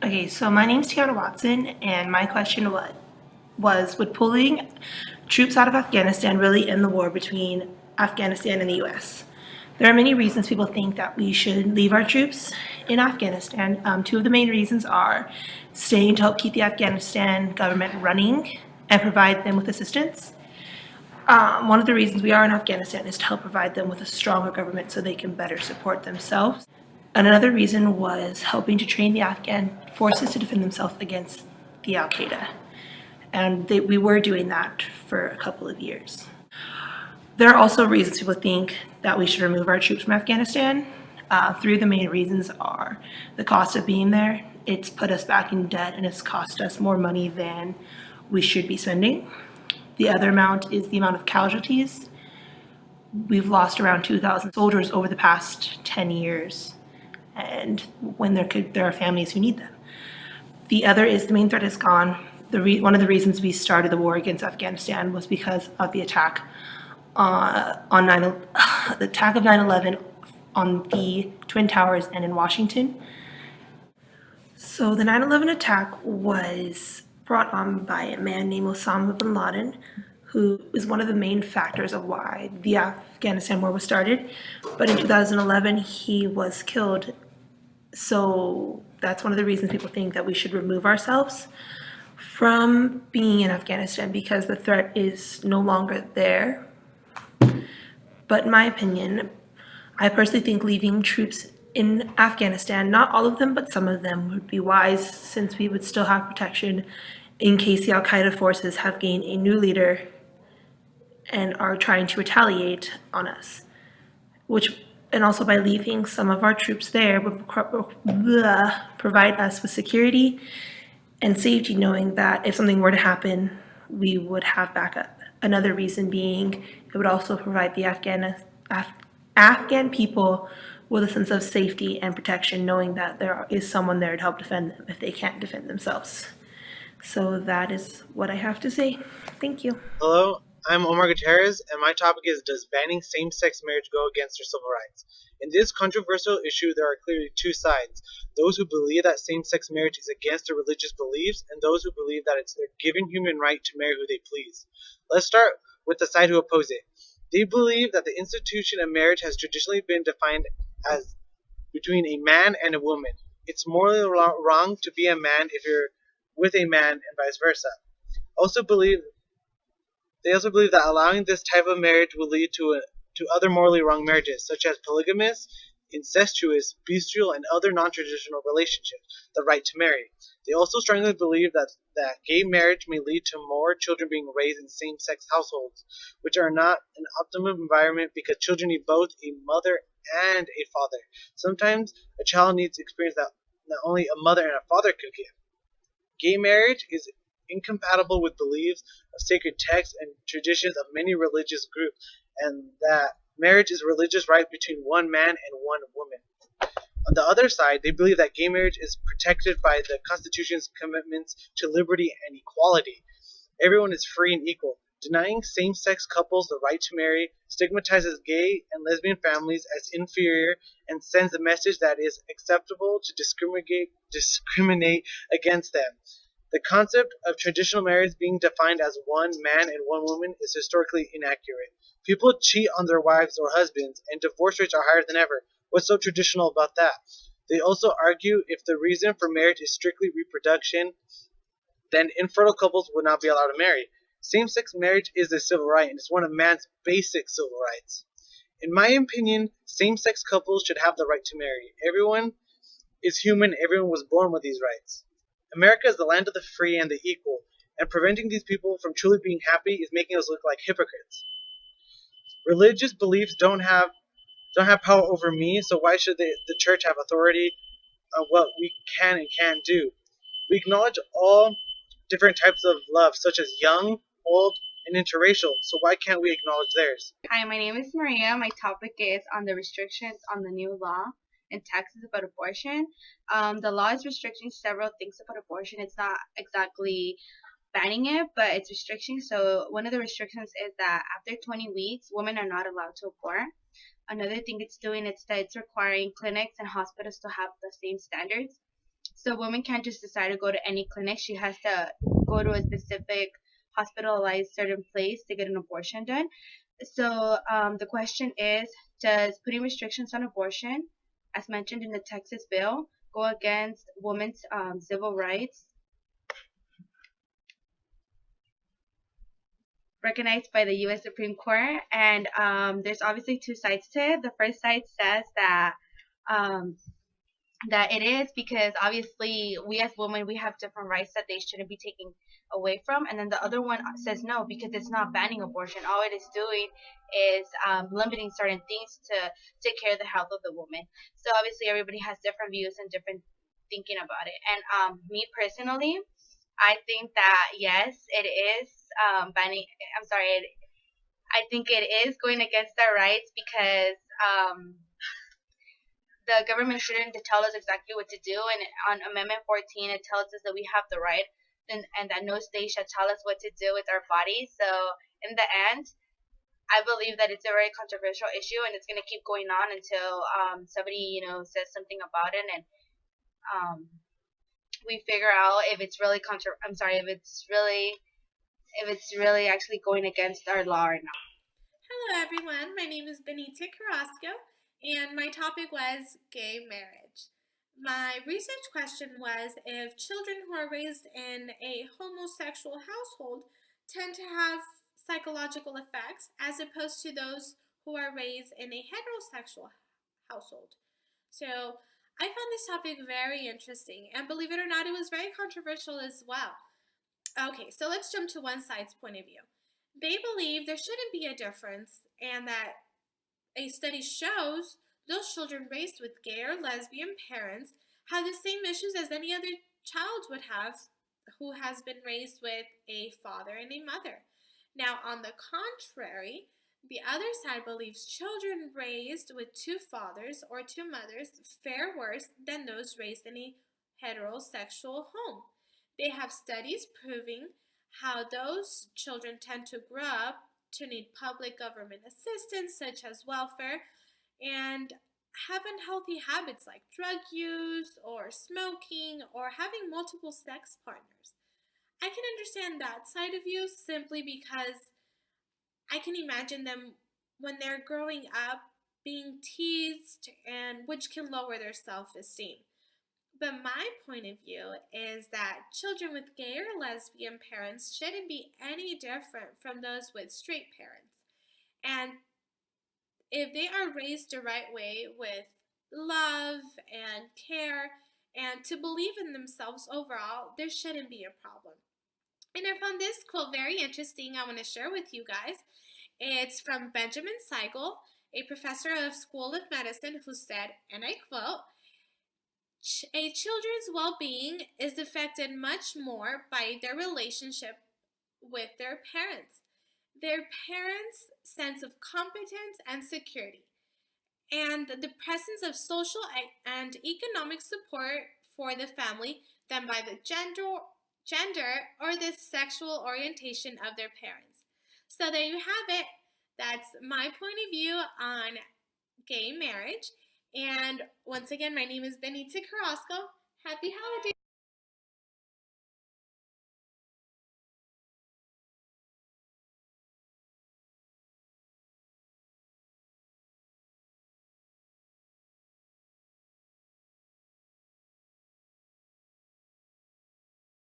Okay, so my name's Tiana Watson, and my question was would pulling troops out of Afghanistan really end the war between Afghanistan and the US? There are many reasons people think that we should leave our troops in Afghanistan. Two of the main reasons are staying to help keep the Afghanistan government running and provide them with assistance. One of the reasons we are in Afghanistan is to help provide them with a stronger government so they can better support themselves. And another reason was helping to train the Afghan forces to defend themselves against the Al Qaeda. And we were doing that for a couple of years. There are also reasons people think that we should remove our troops from Afghanistan. Three of the main reasons are the cost of being there. It's put us back in debt and it's cost us more money than we should be spending. The other amount is the amount of casualties. We've lost around 2,000 soldiers over the past 10 years, and when there are families who need them. The other is the main threat is gone. One of the reasons we started the war against Afghanistan was because of the attack on the attack of 9/11 on the Twin Towers and in Washington. So the 9/11 attack was brought on by a man named Osama bin Laden, who is one of the main factors of why the Afghanistan war was started. But in 2011, he was killed. So that's one of the reasons people think that we should remove ourselves from being in Afghanistan because the threat is no longer there. But in my opinion, I personally think leaving troops in Afghanistan, not all of them, but some of them, would be wise since we would still have protection in case the Al Qaeda forces have gained a new leader and are trying to retaliate on us. And also by leaving some of our troops there would provide us with security and safety, knowing that if something were to happen, we would have backup. Another reason being it would also provide the Afghan people with a sense of safety and protection, knowing that there is someone there to help defend them if they can't defend themselves. So that is what I have to say. Thank you. Hello, I'm Omar Gutierrez, and my topic is: does banning same sex marriage go against our civil rights? In this controversial issue, there are clearly two sides: those who believe that same sex marriage is against their religious beliefs, and those who believe that it's their given human right to marry who they please. Let's start with the side who oppose it. They believe that the institution of marriage has traditionally been defined as between a man and a woman. It's morally wrong to be a man if you're with a man, and vice versa. Also believe They also believe that allowing this type of marriage will lead to other morally wrong marriages, such as polygamous, incestuous, bestial, and other non-traditional relationships, the right to marry. They also strongly believe that gay marriage may lead to more children being raised in same-sex households, which are not an optimum environment because children need both a mother and a father. Sometimes a child needs experience that not only a mother and a father could give. Gay marriage is incompatible with beliefs of sacred texts and traditions of many religious groups, and that marriage is a religious right between one man and one woman. On the other side, they believe that gay marriage is protected by the Constitution's commitments to liberty and equality. Everyone is free and equal. Denying same sex couples the right to marry stigmatizes gay and lesbian families as inferior and sends a message that it is acceptable to discriminate against them. The concept of traditional marriage being defined as one man and one woman is historically inaccurate. People cheat on their wives or husbands, and divorce rates are higher than ever. What's so traditional about that? They also argue if the reason for marriage is strictly reproduction, then infertile couples would not be allowed to marry. Same sex marriage is a civil right, and it's one of man's basic civil rights. In my opinion, same sex couples should have the right to marry. Everyone is human, everyone was born with these rights. America is the land of the free and the equal, and preventing these people from truly being happy is making us look like hypocrites. Religious beliefs don't have power over me, so why should the church have authority on what we can and can't do? We acknowledge all different types of love, such as young, old, and interracial, so why can't we acknowledge theirs? Hi, my name is Maria. My topic is on the restrictions on the new law in Texas about abortion. The law is restricting several things about abortion. It's not exactly banning it, but it's restricting. So one of the restrictions is that after 20 weeks, women are not allowed to abort. Another thing it's doing is that it's requiring clinics and hospitals to have the same standards. So a woman can't just decide to go to any clinic. She has to go to a specific hospitalized certain place to get an abortion done. So the question is, does putting restrictions on abortion, as mentioned in the Texas bill, go against women's civil rights recognized by the U.S. Supreme Court? And there's obviously two sides to it. The first side says that that it is, because obviously we as women, we have different rights that they shouldn't be taken away from. And then the other one says no, because it's not banning abortion. All it is doing is limiting certain things to take care of the health of the woman. So obviously everybody has different views and different thinking about it. And me personally, I think that yes, it is banning. I'm sorry, I think it is going against our rights, because the government shouldn't tell us exactly what to do. And on Amendment 14, it tells us that we have the right, and that no state shall tell us what to do with our bodies. So in the end, I believe that it's a very controversial issue, and it's going to keep going on until somebody, says something about it, and we figure out if it's really if it's really actually going against our law or not. Hello everyone, my name is Benita Carrasco, and my topic was gay marriage. My research question was if children who are raised in a homosexual household tend to have psychological effects as opposed to those who are raised in a heterosexual household. So I found this topic very interesting, and believe it or not, it was very controversial as well. Okay, so let's jump to one side's point of view. They believe there shouldn't be a difference, and that a study shows those children raised with gay or lesbian parents have the same issues as any other child would have who has been raised with a father and a mother. Now, on the contrary, the other side believes children raised with two fathers or two mothers fare worse than those raised in a heterosexual home. They have studies proving how those children tend to grow up to need public government assistance, such as welfare, and have unhealthy habits like drug use or smoking or having multiple sex partners. I can understand that side of you simply because I can imagine them when they're growing up being teased, and which can lower their self-esteem. But my point of view is that children with gay or lesbian parents shouldn't be any different from those with straight parents. And if they are raised the right way with love and care and to believe in themselves overall, there shouldn't be a problem. And I found this quote very interesting. I want to share with you guys. It's from Benjamin Siegel, a professor of School of Medicine, who said, and I quote, "A children's well-being is affected much more by their relationship with their parents sense of competence and security, and the presence of social and economic support for the family than by the gender or the sexual orientation of their parents." So there you have it. That's my point of view on gay marriage. And once again, my name is Benita Carrasco. Happy holidays.